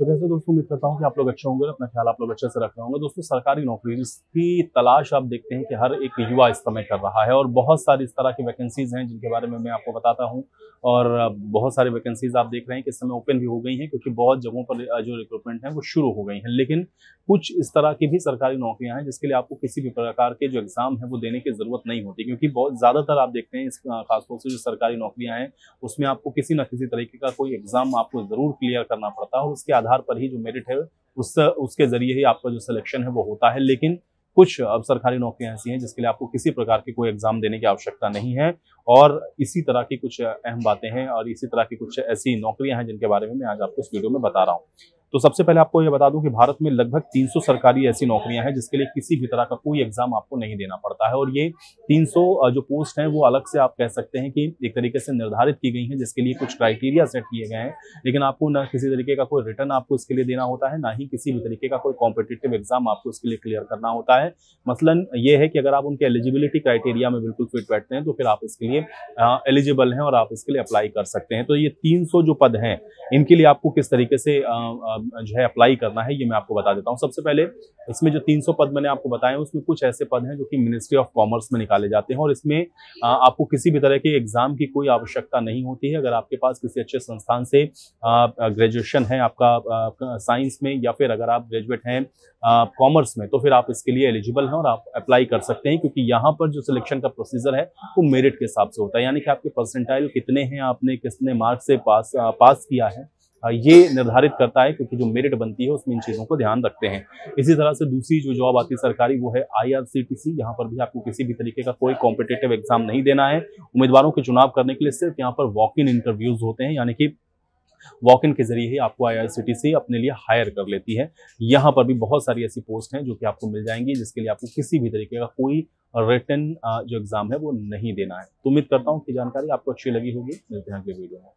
तो कैसे दोस्तों, उम्मीद करता हूँ कि आप लोग अच्छे होंगे, अपना ख्याल आप लोग अच्छे से रख रहे होंगे। दोस्तों, सरकारी नौकरी जिसकी तलाश आप देखते हैं कि हर एक युवा इस समय कर रहा है और बहुत सारी इस तरह की वैकेंसीज हैं जिनके बारे में मैं आपको बताता हूँ। और बहुत सारी वैकेंसीज आप देख रहे हैं कि इस समय ओपन भी हो गई हैं, क्योंकि बहुत जगहों पर जो रिक्रूटमेंट है वो शुरू हो गई हैं। लेकिन कुछ इस तरह की भी सरकारी नौकरियां हैं जिसके लिए आपको किसी भी प्रकार के जो एग्जाम है वो देने की जरूरत नहीं होती, क्योंकि बहुत ज्यादातर आप देखते हैं खासतौर से जो सरकारी नौकरियां हैं उसमें आपको किसी न किसी तरीके का कोई एग्जाम आपको जरूर क्लियर करना पड़ता है और उसके आधार पर ही जो मेरिट है उसके जरिए ही आपका जो सिलेक्शन है वो होता है। लेकिन कुछ अब सरकारी नौकरियां ऐसी हैं जिसके लिए आपको किसी प्रकार की कोई एग्जाम देने की आवश्यकता नहीं है। और इसी तरह की कुछ अहम बातें हैं और इसी तरह की कुछ ऐसी नौकरियां हैं जिनके बारे में मैं आज आपको इस वीडियो में बता रहा हूं। तो सबसे पहले आपको यह बता दूं कि भारत में लगभग 300 सरकारी ऐसी नौकरियां हैं जिसके लिए किसी भी तरह का कोई एग्जाम आपको नहीं देना पड़ता है। और ये 300 जो पोस्ट हैं वो अलग से आप कह सकते हैं कि एक तरीके से निर्धारित की गई हैं, जिसके लिए कुछ क्राइटेरिया सेट किए गए हैं। लेकिन आपको ना किसी तरीके का कोई रिटर्न आपको इसके लिए देना होता है, ना ही किसी भी तरीके का कोई कॉम्पिटिटिव एग्जाम आपको इसके लिए क्लियर करना होता है। मसलन ये है कि अगर आप उनके एलिजिबिलिटी क्राइटेरिया में बिल्कुल फिट बैठते हैं तो फिर आप इसके लिए एलिजिबल हैं और आप इसके लिए अप्लाई कर सकते हैं। तो ये 300 जो पद हैं इनके लिए आपको किस तरीके से जो है अप्लाई करना है ये मैं आपको बता देता हूं। सबसे पहले इसमें जो 300 पद मैंने आपको बताए उसमें कुछ ऐसे पद हैं जो कि मिनिस्ट्री ऑफ कॉमर्स में निकाले जाते हैं और इसमें आपको किसी भी तरह के एग्जाम की कोई आवश्यकता नहीं होती है। अगर आपके पास किसी अच्छे संस्थान से ग्रेजुएशन है आपका साइंस में, या फिर अगर आप ग्रेजुएट हैं कॉमर्स में, तो फिर आप इसके लिए एलिजिबल हैं और आप अप्लाई कर सकते हैं, क्योंकि यहाँ पर जो सिलेक्शन का प्रोसीजर है वो मेरिट के हिसाब से होता है। यानी कि आपके परसेंटाइल कितने हैं, आपने कितने मार्क्स से पास किया है, ये निर्धारित करता है, क्योंकि जो मेरिट बनती है उसमें इन चीजों को ध्यान रखते हैं। इसी तरह से दूसरी जो जॉब आती है सरकारी वो है IRCTC। यहाँ पर भी आपको किसी भी तरीके का कोई कॉम्पिटिटिव एग्जाम नहीं देना है। उम्मीदवारों के चुनाव करने के लिए सिर्फ यहाँ पर वॉक इन इंटरव्यूज होते हैं, यानी कि वॉक इन के जरिए ही आपको IRCTC अपने लिए हायर कर लेती है। यहाँ पर भी बहुत सारी ऐसी पोस्ट हैं जो कि आपको मिल जाएंगी जिसके लिए आपको किसी भी तरीके का कोई रिटन जो एग्जाम है वो नहीं देना है। तो उम्मीद करता हूँ कि जानकारी आपको अच्छी लगी होगी। मिलते हैं अगले वीडियो में।